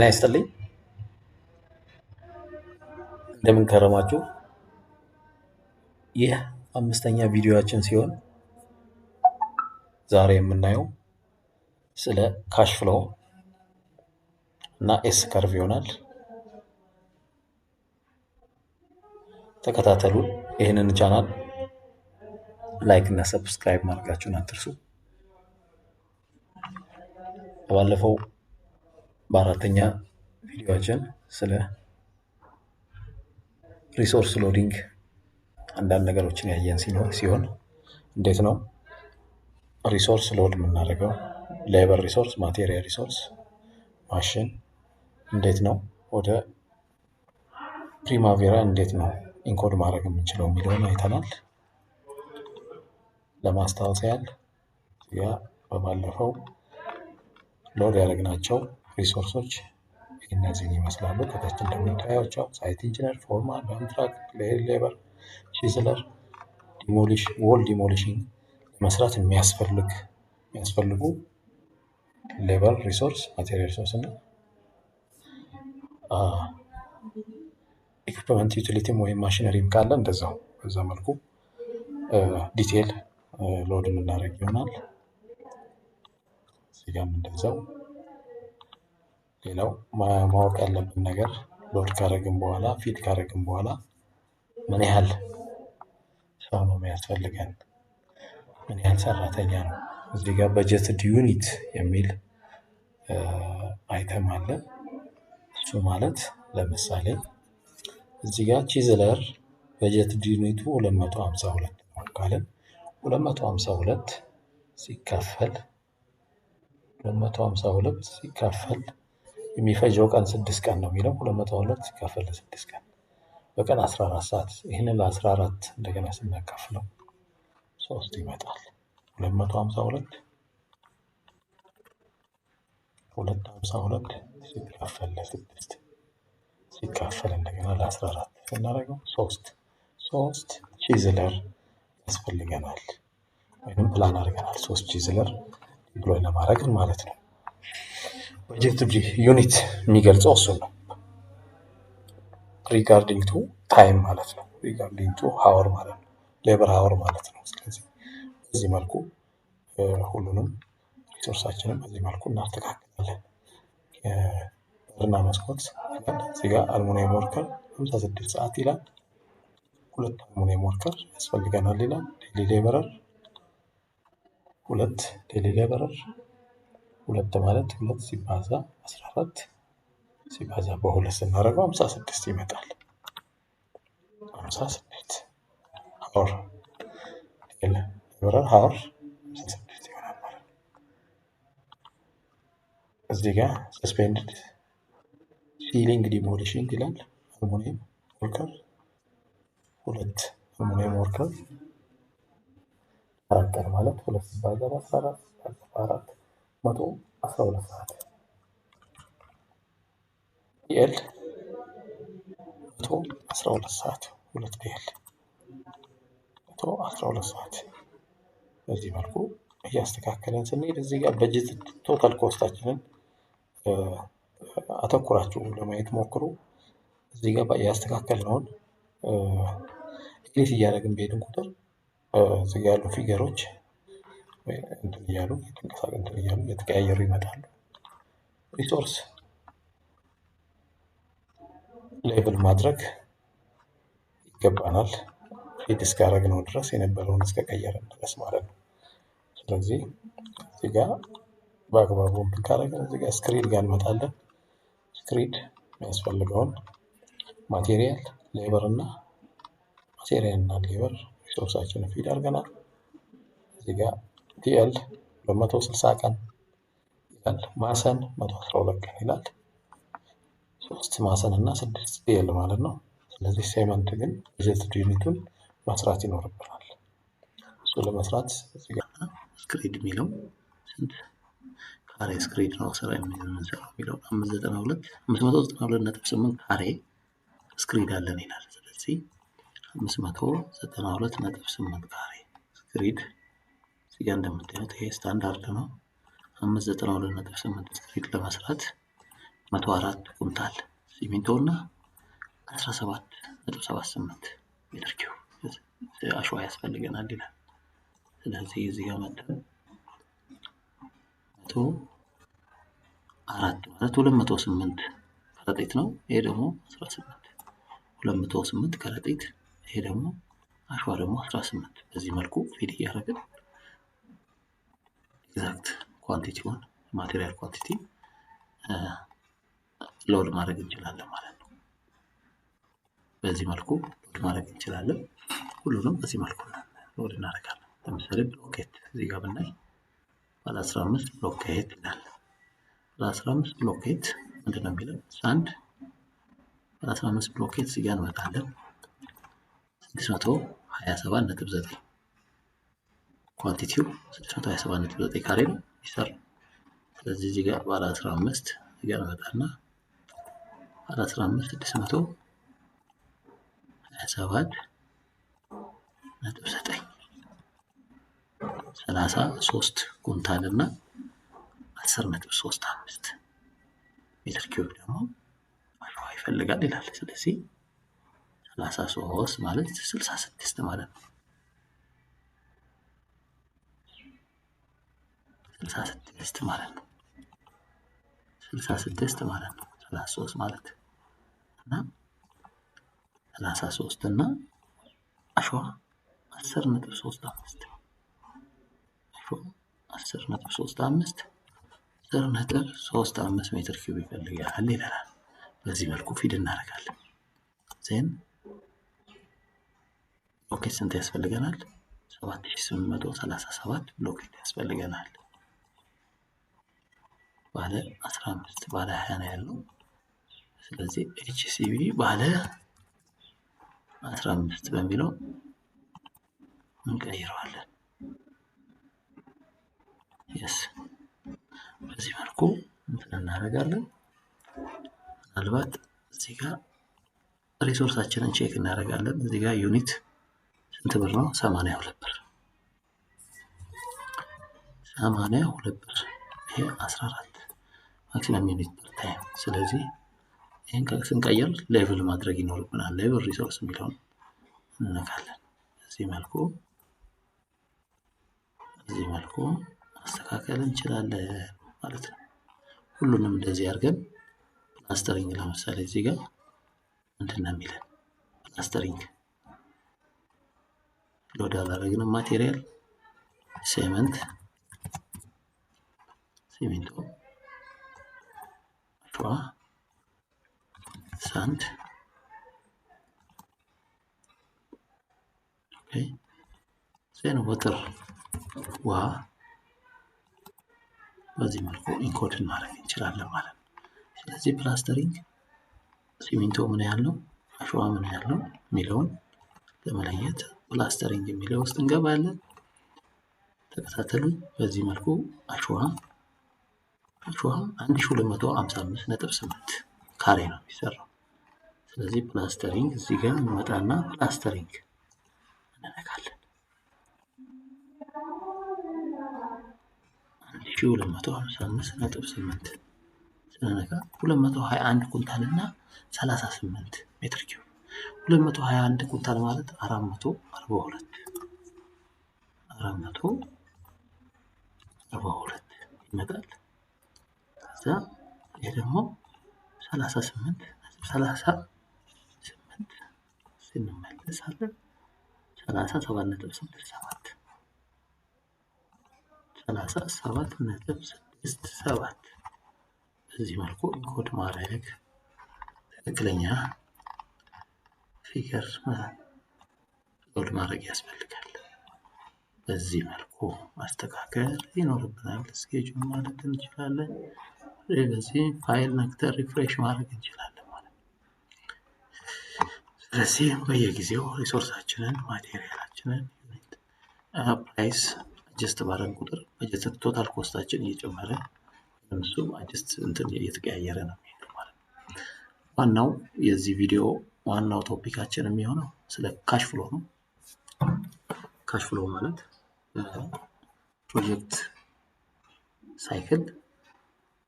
ጤና ይስጥልኝ። እንደምን ከረማችሁ? ይህ 5ኛ ቪዲዮአችን ሲሆን ዛሬ የምናየው ስለ ካሽ ፍሎ እና ኤስ ከርቭ ይሆናል። ተከታተሉ። ይህንን ቻናል ላይክ እና ሰብስክራይብ ማድረጋችሁን አትርሱ። ባለፈው በአራተኛ ቪዲዮአችን ስለ ሪሶርስ ሎዲንግ አንዳንድ ነገሮችን ያየን ሲሆን እንዴት ነው ሪሶርስ ሎድ የምናደርገው፣ ሌበር ሪሶርስ፣ ማቴሪያል ሪሶርስ፣ ማሽን እንዴት ነው ወደ ፕሪማቬራ እንዴት ነው ኢንኮድ ማድረግ የምንችለው የሚለውን አይተናል። ለማስታወስ ያህል በባለፈው ሎድ ያደረግናቸው ሪሶርሶች እነዚህን ይመስላሉ። ከታች እንደምታዩቸው ሳይት ኢንጂነር፣ ፎርማን፣ ኮንትራክት፣ ሌበር፣ ቺዝለር፣ ዎል ዲሞሊሽንግ መስራት የሚያስፈልጉ ሌበር ሪሶርስ፣ ማቴሪያል ሪሶርስ እና ኢኩፕመንት ዩቲሊቲም ወይም ማሽነሪም ካለ እንደዛው በዛ መልኩ ዲቴል ሎድ የምናደርግ ይሆናል። እዚጋም እንደዛው። ሌላው ማወቅ ያለብን ነገር ሎድ ካደረግን በኋላ ፊድ ካደረግን በኋላ ምን ያህል ሰው ነው የሚያስፈልገን፣ ምን ያህል ሰራተኛ ነው። እዚህ ጋር በጀትድ ዩኒት የሚል አይተም አለ። እሱ ማለት ለምሳሌ እዚህ ጋር ቺዝለር በጀትድ ዩኒቱ 252 ነው ካለን 252 ሲካፈል የሚፈጀው ቀን 6 ቀን ነው የሚለው 252 ሲካፈል ለ6 ቀን በቀን 14 ሰዓት። ይህንን ለ14 እንደገና ስናካፍለው 3 ይመጣል። 252 ሲካፈል ለ6 ሲካፈል እንደገና ለ14 ስናደርገው 3 ቺዝለር ያስፈልገናል ወይም ፕላን አድርገናል። 3 ቺዝለር ዲፕሎይ ለማድረግ ማለት ነው። በጀትድ ዩኒት የሚገልጸው እሱ ነው። ሪጋርዲንግ ቱ ታይም ማለት ነው። ሪጋርዲንግ ቱ ሃወር ማለት ነው። ሌበር ሃወር ማለት ነው። ስለዚህ በዚህ መልኩ ሁሉንም ሪሶርሳችንን በዚህ መልኩ እናስተካክላለን። በርና መስኮት እዚህ ጋር አልሙኒየም ወርከር 56 ሰዓት ይላል። 2 አልሙኒየም ወርከር ያስፈልገናል ይላል። ዴይሊ ሌበረር 2 ማለት 2 ሲባዛ 14 ሲባዛ በ2 ስናደርገው 56 ይመጣል። 56 ሃወር ሌበረር ሃወር 56 ይሆናል ማለት ነው። እዚህ ጋር ሰስፔንድድ ሲሊንግ ዲሞሊሽንግ ይላል። አልሙኒየም ወርከር 2 አልሙኒየም ወርከር 4 ቀን ማለት 2 ሲባዛ በ14 112 ሰዓት። ዲኤል 112 ሰዓት 2 ዲኤል 112 ሰዓት። በዚህ መልኩ እያስተካከለን ስንሄድ እዚህ ጋር በጀት ቶታል ኮስታችንን አተኩራችሁ ለማየት ሞክሩ። እዚህ ጋር ያስተካከልነውን ኤዲት እያደረግን በሄድን ቁጥር እዚህ ጋር ያሉ ፊገሮች እየተቀያየሩ ይመጣሉ። ሪሶርስ ሌብል ማድረግ ይገባናል። ፊድ እስካደረግነው ድረስ የነበረውን እስከቀየርን ድረስ ማለት ነው። ስለዚህ እዚህ ጋር በአግባቡ ካደረግን እዚህ ጋር ስክሪድ ጋር እንመጣለን። ስክሪድ የሚያስፈልገውን ማቴሪያል ሌበር እና ሌበር ሪሶርሳችንን ፊድ አድርገናል። እዚህ ጋር ዲኤል 260 ቀን ይላል። ማሰን 112 ቀን ይላል። 3 ማሰን እና 6 ዲኤል ማለት ነው። ስለዚህ ሴመንት ግን በጀትድ ዩኒቱን መስራት ይኖርብናል። እሱ ለመስራት እዚህ ጋር ስክሪድ የሚለው ስንት ካሬ ስክሪድ ነው ስራ የምንሰራው የሚለው 592.8 ካሬ ስክሪድ አለን ይላል። ስለዚህ 592.8 ካሬ ስክሪድ እዚህ ጋር እንደምታዩት ይሄ ስታንዳርድ ነው። 592.8 ስክሪድ ለመስራት 104 ኩንታል ሲሚንቶ እና 17.78 ሜትር ኪዩብ አሸዋ ያስፈልገናል ይላል። ስለዚህ እዚህ ጋር መጥተን 104 ማለት 208 ከረጢት ነው። ይሄ ደግሞ 18 208 ከረጢት፣ ይሄ ደግሞ አሸዋ ደግሞ 18። በዚህ መልኩ ፊድ እያደረግን ኤግዛክት ኳንቲቲውን ማቴሪያል ኳንቲቲ ሎድ ማድረግ እንችላለን ማለት ነው። በዚህ መልኩ ሎድ ማድረግ እንችላለን። ሁሉንም በዚህ መልኩ ሎድ እናደርጋለን። ለምሳሌ ብሎኬት እዚህ ጋር ብናይ ባለ 15 ብሎኬት ይላል። ባለ 15 ብሎኬት ምንድን ነው የሚለው? አንድ ባለ 15 ብሎኬት እዚህ ጋር እንመጣለን። 627.9 ኳንቲቲው 627.9 ካሬ ነው ይሰራል። ስለዚህ እዚህ ጋር ባለ 15 እዚህ ጋር እንመጣና ባለ 15 627.9 33 ኩንታል እና 10.35 ሜትር ኪዩብ ደግሞ አሸዋ ይፈልጋል ይላል። ስለዚህ 33 ማለት 66 ማለት ነው። 66 ማለት ነው 33 ማለት እና 33 እና አሸዋ 10.35 10.35 ሜትር ኪዩብ ይፈልጋል ይላል። በዚህ መልኩ ፊድ እናደርጋለን። ዜን ብሎኬት ስንት ያስፈልገናል? 7837 ብሎኬት ያስፈልገናል። ባለ 15 ባለ 20 ነው ያለው። ስለዚህ HCB ባለ 15 በሚለው እንቀይረዋለን። በዚህ መልኩ እንትን እናደርጋለን። ምናልባት እዚህ ጋር ሪሶርሳችንን ቼክ እናደርጋለን። እዚህ ጋር ዩኒት ስንት ብር ነው? 82 ብር 82 ብር። ይሄ 14 ማክሲመም ዩኒት ፐር ታይም። ስለዚህ ይህን ስንቀይር ሌቭል ማድረግ ይኖርብናል። ሌቭል ሪሶርስ የሚለውን እንነካለን። በዚህ መልኩ ማስተካከል እንችላለን ማለት ነው። ሁሉንም እንደዚህ አድርገን ፕላስተሪንግ ለምሳሌ እዚህ ጋር ምንድን ነው የሚለን? ፕላስተሪንግ ሎድ አላደረግንም። ማቴሪያል ሲሚንቶ፣ አሸዋ፣ ሳንድ፣ ዜን ወተር ውሃ። በዚህ መልኩ ኢንኮድ ማድረግ እንችላለን ማለት ነው። ስለዚህ ፕላስተሪንግ ሲሚንቶ ምን ያህል ነው፣ አሸዋ ምን ያህል ነው የሚለውን ለመለየት ፕላስተሪንግ የሚለው ውስጥ እንገባለን። ተከታተሉኝ። በዚህ መልኩ አሸዋ 1255.8 ካሬ ነው የሚሰራው። ስለዚህ ፕላስተሪንግ እዚህ ጋር እንመጣና ፕላስተሪንግ እንነካለን። 1255.8 ስንነካ 221 ኩንታል እና 38 ሜትር ኪዩብ። 221 ኩንታል ማለት 442 ይመጣል። ከዛ ይሄ ደግሞ 38 ስንመለሳለን 37.67 በዚህ መልኩ ኢንኮድ ማድረግ ትክክለኛ ፊገር ሎድ ማድረግ ያስፈልጋል። በዚህ መልኩ ማስተካከል ይኖርብናል። ስኬጁል ማለት እንችላለን። በዚህ ፋይል ነክተን ሪፍሬሽ ማድረግ እንችላለን ማለት ነው። ስለዚህ በየጊዜው ሪሶርሳችንን ማቴሪያላችንን ፕራይስ አጀስት ባረን ቁጥር በጀት ቶታል ኮስታችን እየጨመረ እሱ አጀስት እንትን እየተቀያየረ ነው የሚሄደው ማለት ነው። ዋናው የዚህ ቪዲዮ ዋናው ቶፒካችን የሚሆነው ስለ ካሽ ፍሎ ነው። ካሽ ፍሎ ማለት ፕሮጀክት ሳይክል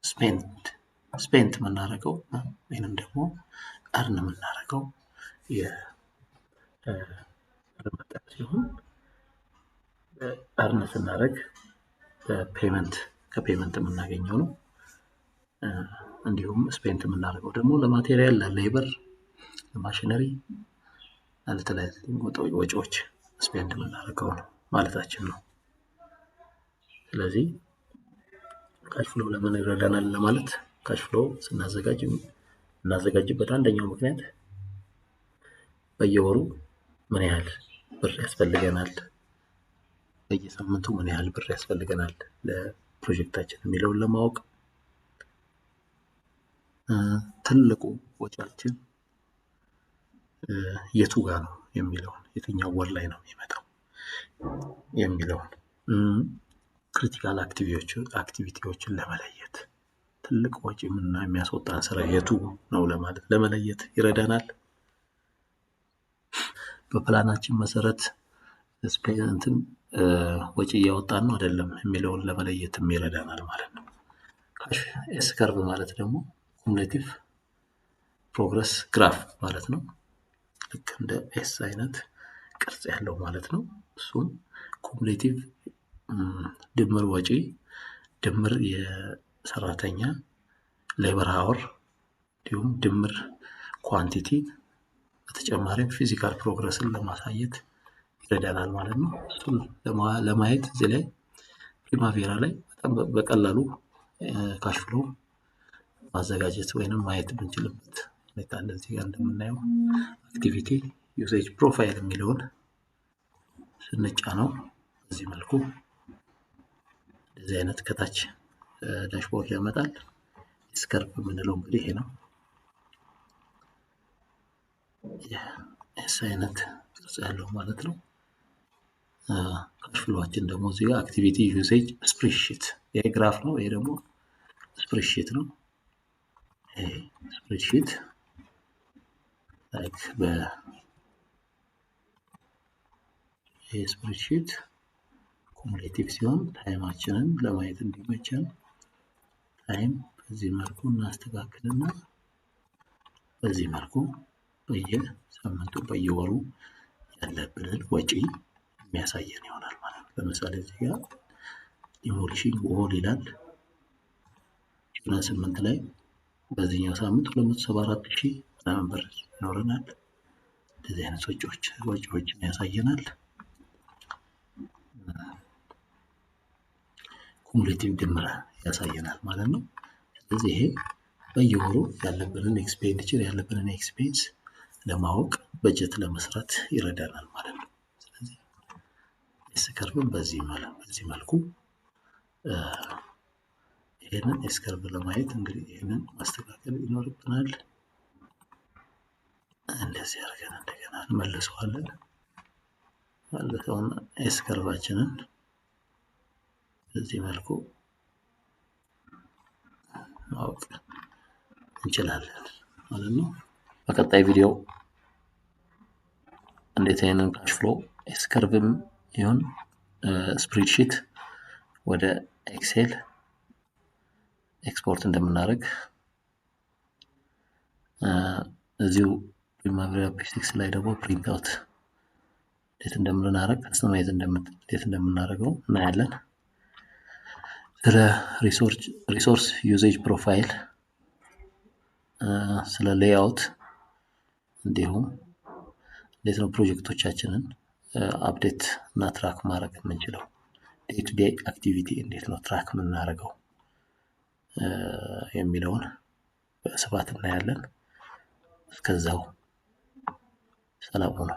ስፔንድ ስፔንት የምናደርገው ወይንም ደግሞ እርን የምናደርገው መጠን ሲሆን እርን ስናደርግ ከፔመንት የምናገኘው ነው። እንዲሁም ስፔንት የምናደርገው ደግሞ ለማቴሪያል፣ ለሌበር፣ ለማሽነሪ፣ ለተለያዩ ወጪዎች ስፔንት የምናደርገው ነው ማለታችን ነው። ስለዚህ ካሽ ፍሎ ለምን ይረዳናል ለማለት ካሽ ፍሎ ስናዘጋጅበት አንደኛው ምክንያት በየወሩ ምን ያህል ብር ያስፈልገናል፣ በየሳምንቱ ምን ያህል ብር ያስፈልገናል ለፕሮጀክታችን የሚለውን ለማወቅ፣ ትልቁ ወጪያችን የቱ ጋር ነው የሚለውን፣ የትኛው ወር ላይ ነው የሚመጣው የሚለውን፣ ክሪቲካል አክቲቪቲዎችን ለመለየት ትልቅ ወጪ የሚያስወጣን ስራ የቱ ነው ለማለት ለመለየት ይረዳናል። በፕላናችን መሰረት ወጪ እያወጣን ነው አይደለም የሚለውን ለመለየትም ይረዳናል ማለት ነው። ካሽ ኤስ ከርቭ ማለት ደግሞ ኩሙሌቲቭ ፕሮግረስ ግራፍ ማለት ነው። ልክ እንደ ኤስ አይነት ቅርጽ ያለው ማለት ነው። እሱም ኩሙሌቲቭ ድምር ወጪ ድምር የሰራተኛ ሌበር አወር እንዲሁም ድምር ኳንቲቲ በተጨማሪም ፊዚካል ፕሮግረስን ለማሳየት ይረዳናል ማለት ነው። እሱን ለማየት እዚህ ላይ ፕሪማቬራ ላይ በጣም በቀላሉ ካሽ ፍሎ ማዘጋጀት ወይንም ማየት ብንችልበት ሁኔታ እንደዚህ ጋር እንደምናየው አክቲቪቲ ዩሴጅ ፕሮፋይል የሚለውን ስንጫነው በዚህ መልኩ እንደዚህ አይነት ከታች ዳሽቦርድ ያመጣል። ኤስ ከርቭ የምንለው እንግዲህ ይሄ ነው። ኤስ አይነት ቅርጽ ያለው ማለት ነው። ካሽ ፍሎአችን ደግሞ እዚህ ጋር አክቲቪቲ ዩሴጅ ስፕሬድሺት፣ ይሄ ግራፍ ነው። ይሄ ደግሞ ስፕሬድሺት ነው። ይሄ ስፕሬድሺት ላይክ ይሄ ስፕሬድሺት ኩሙሌቲቭ ሲሆን ታይማችንን ለማየት እንዲመቸን ታይም በዚህ መልኩ እናስተካክልና በዚህ መልኩ በየሳምንቱ በየወሩ ያለብንን ወጪ የሚያሳየን ይሆናል ማለት ነው። ለምሳሌ እዚህ ጋር ዲሞሊሽንግ ዎል ይላል። ጁን 8 ላይ በዚህኛው ሳምንት 274,000 ምናምን ብር ይኖረናል። እንደዚህ አይነት ወጪዎችን ያሳየናል። ኩሙሌቲቭ ድምር ያሳየናል ማለት ነው። ስለዚህ ይሄ በየወሩ ያለብንን ኤክስፔንዲቸር ያለብንን ኤክስፔንስ ለማወቅ በጀት ለመስራት ይረዳናል ማለት ነው። ስለዚህ ኤስ ከርቭን በዚህ መልኩ ይሄንን ኤስ ከርቭ ለማየት እንግዲህ ይሄንን ማስተካከል ይኖርብናል። እንደዚህ አድርገን እንደገና እንመልሰዋለን። መልሰውና ኤስ ከርቫችንን በዚህ መልኩ ማወቅ እንችላለን ማለት ነው። በቀጣይ ቪዲዮ እንዴት ይሄንን ካሽ ፍሎ ኤስ ከርቭም ይሁን ስፕሬድሺት ወደ ኤክሴል ኤክስፖርት እንደምናደርግ እዚሁ ፕሪማቬራ ፒክስ ላይ ደግሞ ፕሪንት አውት እንዴት እንደምናደርግ ከስተማይዝ እንዴት እንደምናደርገው እናያለን። ስለ ሪሶርስ ዩዜጅ ፕሮፋይል፣ ስለ ሌይአውት እንዲሁም እንዴት ነው ፕሮጀክቶቻችንን አፕዴት እና ትራክ ማድረግ የምንችለው፣ ዴይ ቱ ዴይ አክቲቪቲ እንዴት ነው ትራክ የምናደርገው የሚለውን በስፋት እናያለን። እስከዛው ሰላም ሁኑ።